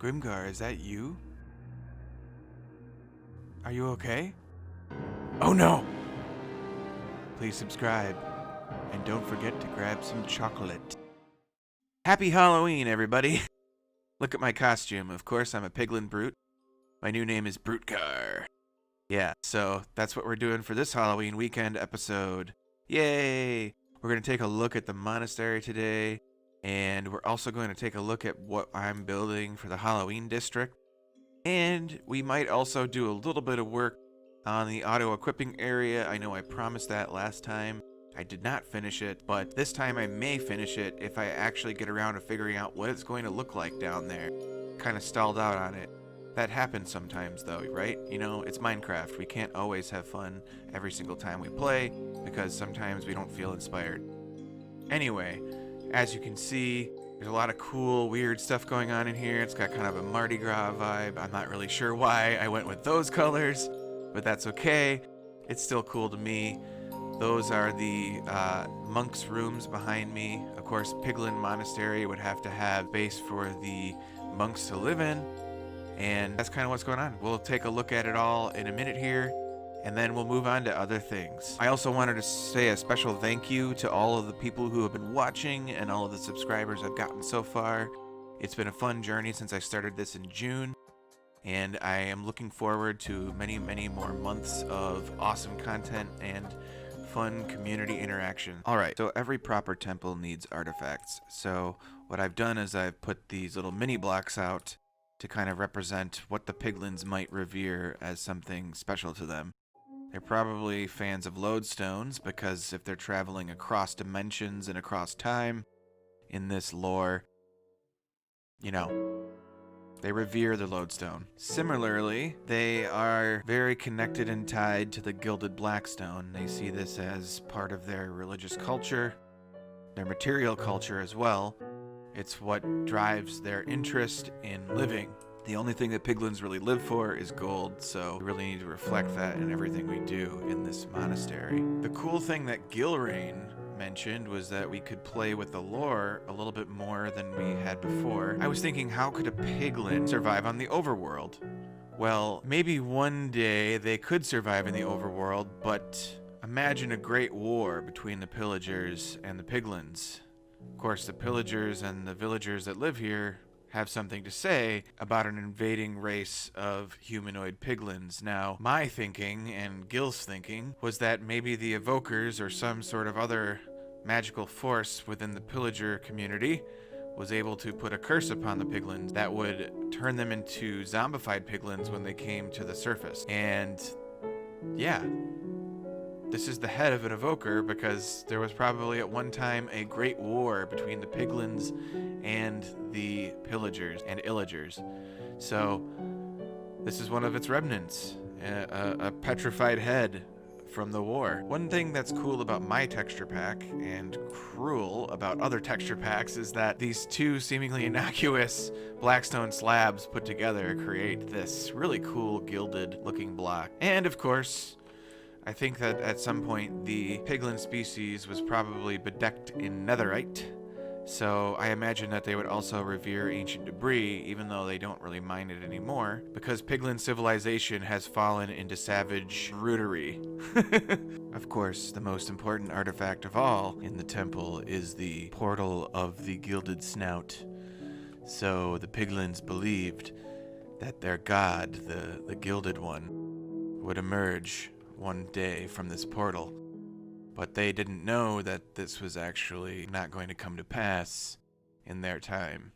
Grymgar, is that you? Are you okay? Oh no! Please subscribe, and don't forget to grab some chocolate. Happy Halloween, everybody! Look at my costume. Of course, I'm a piglin brute. My new name is Brutegar. Yeah, so that's what we're doing for this Halloween weekend episode. Yay! We're going to take a look at the monastery today, and we're also going to take a look at what I'm building for the Halloween district. And we might also do a little bit of work on the auto-equipping area. I know I promised that last time. I did not finish it, but this time I may finish it if I actually get around to figuring out what it's going to look like down there. Kind of stalled out on it. That happens sometimes though, right? You know, it's Minecraft. We can't always have fun every single time we play because sometimes we don't feel inspired. Anyway, as you can see, there's a lot of cool, weird stuff going on in here. It's got kind of a Mardi Gras vibe. I'm not really sure why I went with those colors, but that's okay. It's still cool to me. Those are the monks' rooms behind me. Of course, Piglin Monastery would have to have space for the monks to live in. And that's kind of what's going on. We'll take a look at it all in a minute here, and then we'll move on to other things. I also wanted to say a special thank you to all of the people who have been watching and all of the subscribers I've gotten so far. It's been a fun journey since I started this in June, and I am looking forward to many, many more months of awesome content and fun community interaction. Alright, so every proper temple needs artifacts. So what I've done is I've put these little mini blocks out to kind of represent what the piglins might revere as something special to them. They're probably fans of lodestones because if they're traveling across dimensions and across time in this lore, you know, they revere the lodestone. Similarly, they are very connected and tied to the Gilded Blackstone. They see this as part of their religious culture, their material culture as well. It's what drives their interest in living. The only thing that piglins really live for is gold, so we really need to reflect that in everything we do in this monastery. The cool thing that Raine mentioned was that we could play with the lore a little bit more than we had before. I was thinking, how could a piglin survive on the overworld? Well, maybe one day they could survive in the overworld, but imagine a great war between the pillagers and the piglins. Of course, the pillagers and the villagers that live here have something to say about an invading race of humanoid piglins. Now, my thinking, and Gil's thinking, was that maybe the evokers or some sort of other magical force within the pillager community was able to put a curse upon the piglins that would turn them into zombified piglins when they came to the surface. And yeah, this is the head of an evoker because there was probably at one time a great war between the piglins and the pillagers and illagers. So this is one of its remnants, a petrified head from the war. One thing that's cool about my texture pack and cruel about other texture packs is that these two seemingly innocuous blackstone slabs put together create this really cool gilded looking block. And of course, I think that at some point the piglin species was probably bedecked in netherite, so I imagine that they would also revere ancient debris, even though they don't really mine it anymore, because piglin civilization has fallen into savage brutery. Of course, the most important artifact of all in the temple is the portal of the Gilded Snout. So the piglins believed that their god, the Gilded One, would emerge one day from this portal, but they didn't know that this was actually not going to come to pass in their time.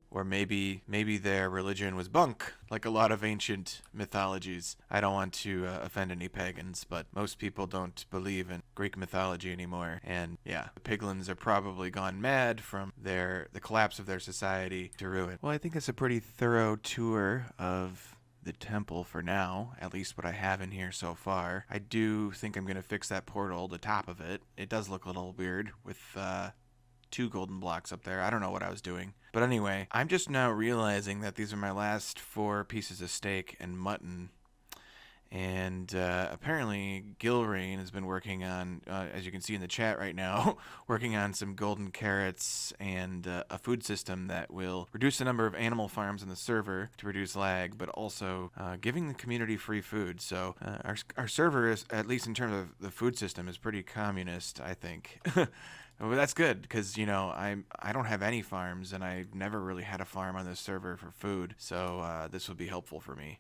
Or maybe their religion was bunk, like a lot of ancient mythologies. I don't want to offend any pagans, but most people don't believe in Greek mythology anymore. And yeah, the piglins are probably gone mad from the collapse of their society to ruin. Well, I think it's a pretty thorough tour of the temple for now, at least what I have in here so far. I do think I'm going to fix that portal, the top of it. It does look a little weird with two golden blocks up there. I don't know what I was doing. But anyway, I'm just now realizing that these are my last 4 pieces of steak and mutton. And apparently Raine has been working on, as you can see in the chat right now, working on some golden carrots and a food system that will reduce the number of animal farms on the server to reduce lag, but also giving the community free food. So our server is, at least in terms of the food system, is pretty communist, I think. Well, that's good because, you know, I don't have any farms and I've never really had a farm on this server for food, so this will be helpful for me.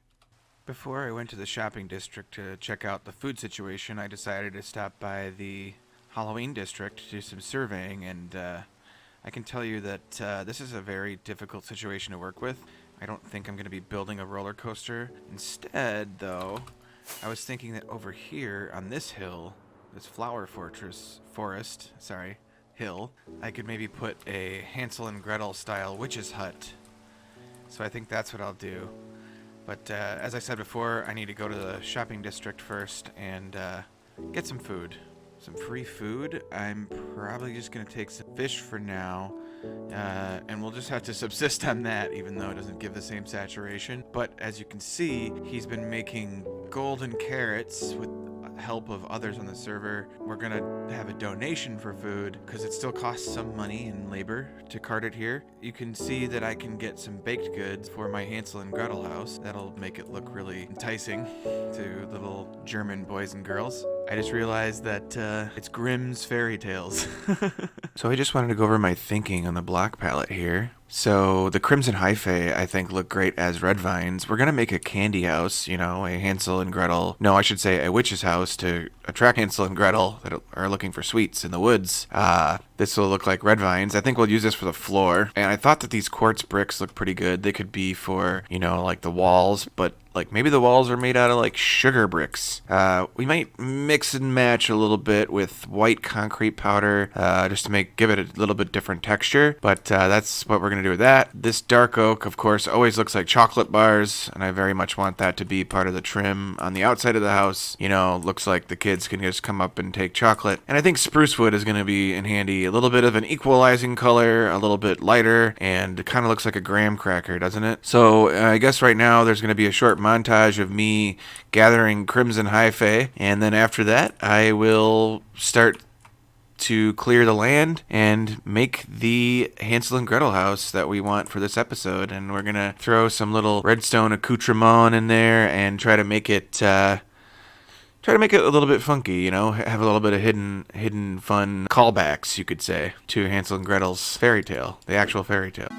Before I went to the shopping district to check out the food situation, I decided to stop by the Halloween district to do some surveying, and I can tell you that this is a very difficult situation to work with. I don't think I'm going to be building a roller coaster. Instead, though, I was thinking that over here on this hill, this hill, I could maybe put a Hansel and Gretel style witch's hut. So I think that's what I'll do. But as I said before, I need to go to the shopping district first and get some food. Some free food. I'm probably just going to take some fish for now. And we'll just have to subsist on that, even though it doesn't give the same saturation. But as you can see, he's been making golden carrots with help of others on the server. We're gonna have a donation for food because it still costs some money and labor to cart it here. You can see that I can get some baked goods for my Hansel and Gretel house. That'll make it look really enticing to little German boys and girls. I just realized that it's Grimm's fairy tales. So I just wanted to go over my thinking on the block palette here. So the Crimson Hyphae, I think, look great as red vines. We're going to make a candy house, you know, a Hansel and Gretel. No, I should say a witch's house to attract Hansel and Gretel that are looking for sweets in the woods. This will look like red vines. I think we'll use this for the floor. And I thought that these quartz bricks look pretty good. They could be for, you know, like the walls, but like maybe the walls are made out of like sugar bricks. We might mix and match a little bit with white concrete powder just to give it a little bit different texture. But that's what we're going to do with that. This dark oak, of course, always looks like chocolate bars, and I very much want that to be part of the trim on the outside of the house. You know, looks like the kids can just come up and take chocolate. And I think spruce wood is going to be in handy. A little bit of an equalizing color, a little bit lighter, and it kind of looks like a graham cracker, doesn't it? So I guess right now there's going to be a short montage of me gathering Crimson Hyphae, and then after that I will start to clear the land and make the Hansel and Gretel house that we want for this episode. And we're gonna throw some little redstone accoutrement in there and try to make it a little bit funky, you know, have a little bit of hidden fun callbacks, you could say, to Hansel and Gretel's fairy tale, the actual fairy tale.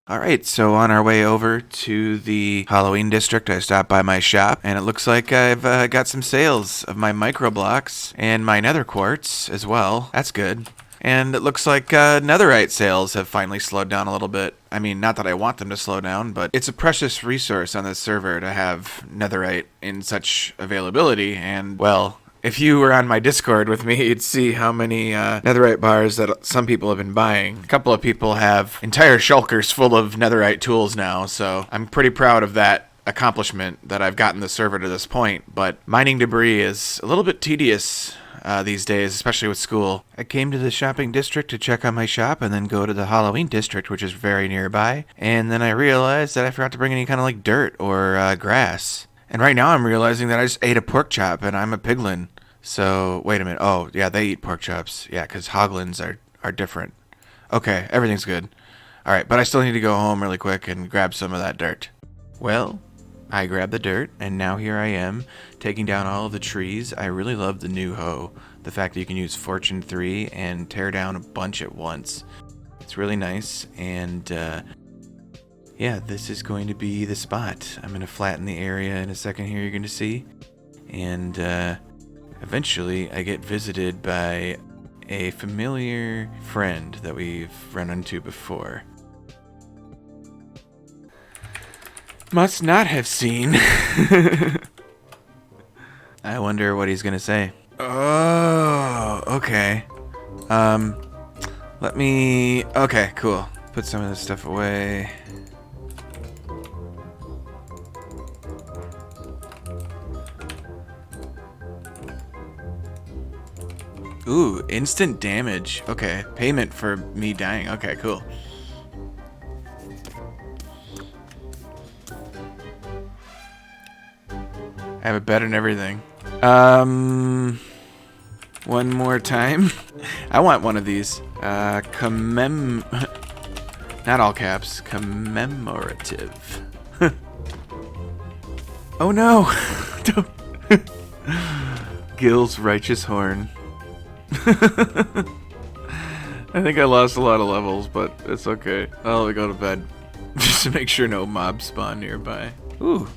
Alright, so on our way over to the Halloween district, I stopped by my shop, and it looks like I've got some sales of my microblocks and my nether quartz as well. That's good. And it looks like netherite sales have finally slowed down a little bit. I mean, not that I want them to slow down, but it's a precious resource on this server to have netherite in such availability, and, well, If you were on my Discord with me, you'd see how many netherite bars that some people have been buying. A couple of people have entire shulkers full of netherite tools now, so I'm pretty proud of that accomplishment that I've gotten the server to this point. But mining debris is a little bit tedious these days, especially with school. I came to the shopping district to check on my shop and then go to the Halloween district, which is very nearby. And then I realized that I forgot to bring any kind of like dirt or grass. And right now I'm realizing that I just ate a pork chop and I'm a piglin. So, wait a minute. Oh, yeah, they eat pork chops. Yeah, because hoglins are different. Okay, everything's good. Alright, but I still need to go home really quick and grab some of that dirt. Well, I grabbed the dirt, and now here I am, taking down all of the trees. I really love the new hoe. The fact that you can use Fortune 3 and tear down a bunch at once. It's really nice, and yeah, this is going to be the spot. I'm going to flatten the area in a second here, you're going to see. And eventually I get visited by a familiar friend that we've run into before. Must not have seen. I wonder what he's going to say. Oh, okay. Let me... Okay, cool. Put some of this stuff away. Ooh, instant damage. Okay, payment for me dying. Okay, cool. I have a bed and everything. One more time. I want one of these. Not all caps. Commemorative. Oh no! Don't. Gil's righteous horn. I think I lost a lot of levels, but it's okay. I'll go to bed. Just to make sure no mobs spawn nearby. Ooh,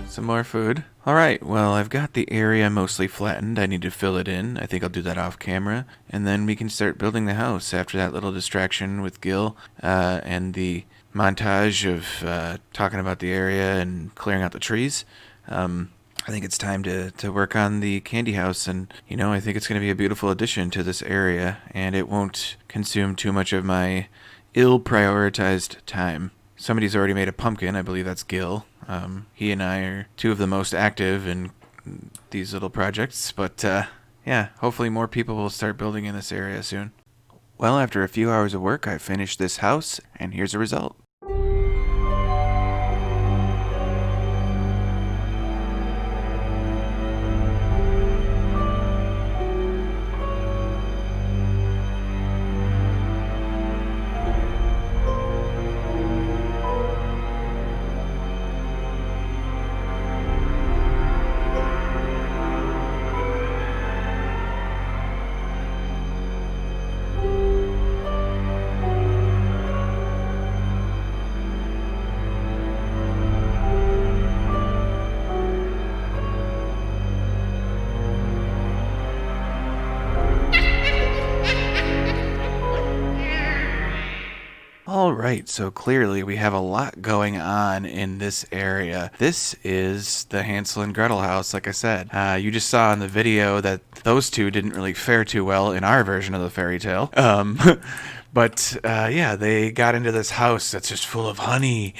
some more food. Alright, well, I've got the area mostly flattened. I need to fill it in. I think I'll do that off camera. And then we can start building the house after that little distraction with Gil and the montage of talking about the area and clearing out the trees. I think it's time to work on the candy house, and, you know, I think it's going to be a beautiful addition to this area, and it won't consume too much of my ill-prioritized time. Somebody's already made a pumpkin. I believe that's Gil. He and I are two of the most active in these little projects, but yeah, hopefully more people will start building in this area soon. Well, after a few hours of work, I finished this house, and here's the result. Alright, so clearly we have a lot going on in this area. This is the Hansel and Gretel house, like I said. You just saw in the video that those two didn't really fare too well in our version of the fairy tale. But yeah, they got into this house that's just full of honey,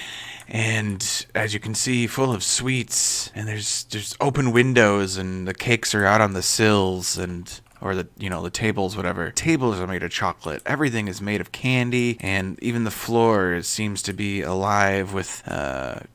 and as you can see, full of sweets, and there's open windows, and the cakes are out on the sills, and... or the, you know, the tables, whatever. Tables are made of chocolate. Everything is made of candy, and even the floor seems to be alive with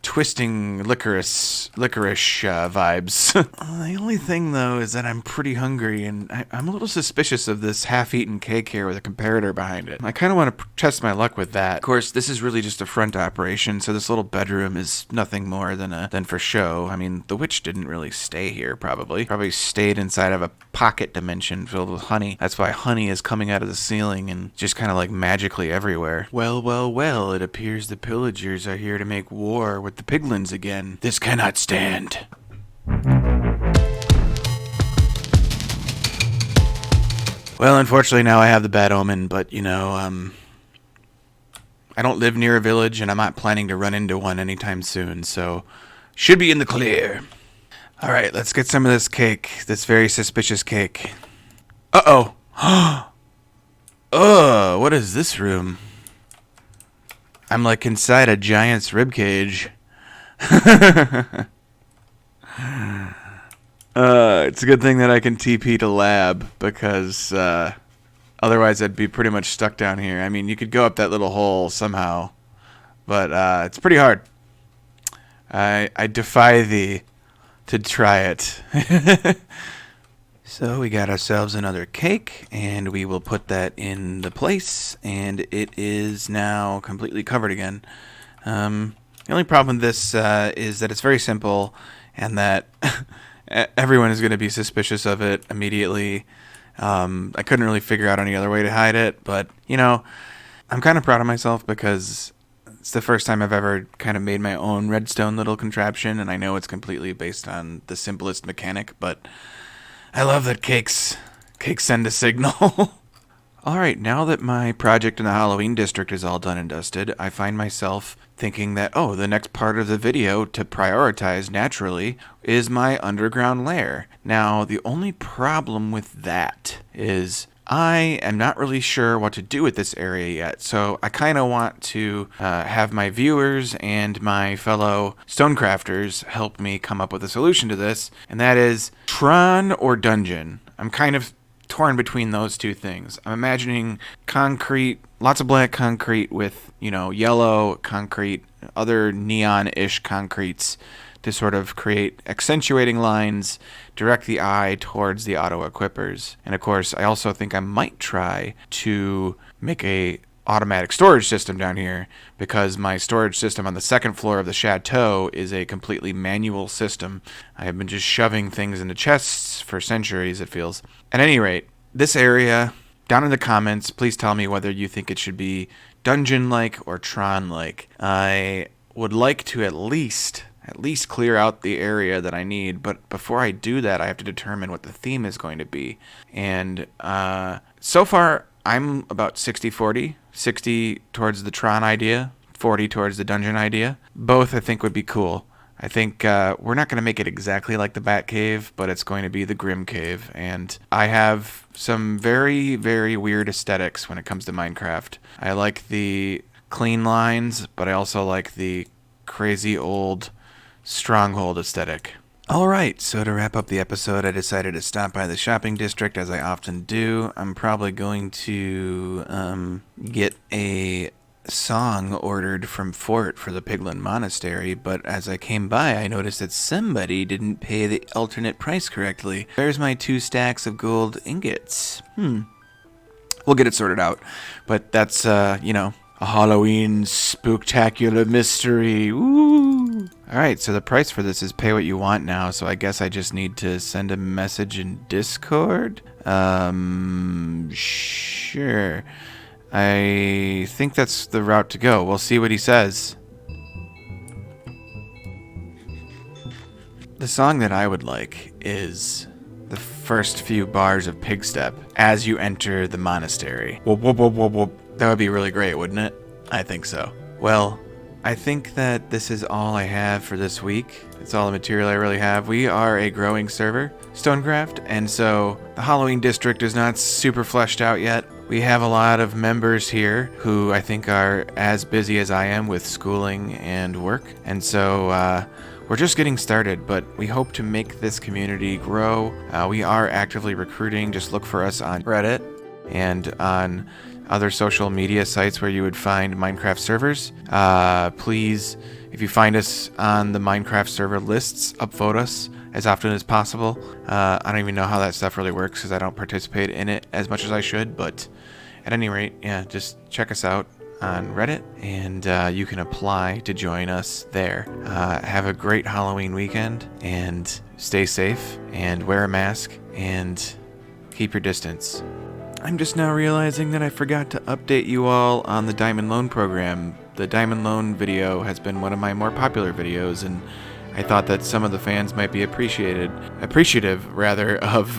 twisting licorice vibes. The only thing, though, is that I'm pretty hungry, and I'm a little suspicious of this half-eaten cake here with a comparator behind it. I kind of want to test my luck with that. Of course, this is really just a front operation, so this little bedroom is nothing more than for show. I mean, the witch didn't really stay here, probably. Probably stayed inside of a pocket dimension filled with honey. That's why honey is coming out of the ceiling and just kind of like magically everywhere. Well, well, well, it appears the pillagers are here to make war with the piglins again. This cannot stand. Well, unfortunately now I have the bad omen, but you know, I don't live near a village and I'm not planning to run into one anytime soon, so should be in the clear. Alright, let's get some of this cake. This very suspicious cake. Uh-oh. Ugh, what is this room? I'm like inside a giant's ribcage. It's a good thing that I can TP to lab, because otherwise I'd be pretty much stuck down here. I mean, you could go up that little hole somehow, but it's pretty hard. I defy thee to try it. So we got ourselves another cake, and we will put that in the place, and it is now completely covered again. The only problem with this is that it's very simple, and that everyone is going to be suspicious of it immediately. I couldn't really figure out any other way to hide it, but, you know, I'm kind of proud of myself because it's the first time I've ever kind of made my own redstone little contraption, and I know it's completely based on the simplest mechanic, but I love that cakes send a signal. Alright, now that my project in the Halloween district is all done and dusted, I find myself thinking that, oh, the next part of the video to prioritize naturally is my underground lair. Now, the only problem with that is I am not really sure what to do with this area yet, so I kind of want to have my viewers and my fellow Stonecrafters help me come up with a solution to this, and that is Tron or Dungeon. I'm kind of torn between those two things. I'm imagining concrete, lots of black concrete with, you know, yellow concrete, other neon-ish concretes to sort of create accentuating lines, direct the eye towards the auto-equippers. And of course, I also think I might try to make a automatic storage system down here, because my storage system on the second floor of the chateau is a completely manual system. I have been just shoving things into chests for centuries, it feels. At any rate, this area, down in the comments, please tell me whether you think it should be dungeon-like or Tron-like. I would like to at least clear out the area that I need, but before I do that, I have to determine what the theme is going to be. And so far, I'm about 60-40. 60 towards the Tron idea, 40 towards the dungeon idea. Both, I think, would be cool. I think we're not going to make it exactly like the Bat Cave, but it's going to be the Grim Cave. And I have some very, very weird aesthetics when it comes to Minecraft. I like the clean lines, but I also like the crazy old stronghold aesthetic. Alright, so to wrap up the episode, I decided to stop by the shopping district, as I often do. I'm probably going to get a song ordered from Fort for the Piglin Monastery, but as I came by, I noticed that somebody didn't pay the alternate price correctly. There's my 2 stacks of gold ingots. We'll get it sorted out, but that's, you know, a Halloween spooktacular mystery. Woo! Alright, so the price for this is pay what you want now, so I guess I just need to send a message in Discord? Sure. I think that's the route to go. We'll see what he says. The song that I would like is the first few bars of Pigstep as you enter the monastery. Whoop, whoop, whoop, whoop, whoop. That would be really great, wouldn't it? I think so. Well, I think that this is all I have for this week. It's all the material I really have. We are a growing server, Stonecraft, and so the Halloween district is not super fleshed out yet. We have a lot of members here who I think are as busy as I am with schooling and work, and so we're just getting started, but we hope to make this community grow. We are actively recruiting. Just look for us on Reddit and on other social media sites where you would find Minecraft servers. Please, if you find us on the Minecraft server lists, upvote us as often as possible. I don't even know how that stuff really works because I don't participate in it as much as I should, but at any rate, yeah, just check us out on Reddit, and you can apply to join us there. Have a great Halloween weekend, and stay safe, and wear a mask, and keep your distance. I'm just now realizing that I forgot to update you all on the Diamond Loan program. The Diamond Loan video has been one of my more popular videos, and I thought that some of the fans might be appreciative of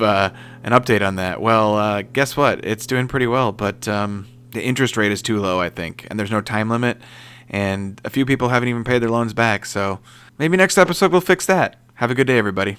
an update on that. Well, guess what? It's doing pretty well, but the interest rate is too low, I think, and there's no time limit, and a few people haven't even paid their loans back, so maybe next episode we'll fix that. Have a good day, everybody.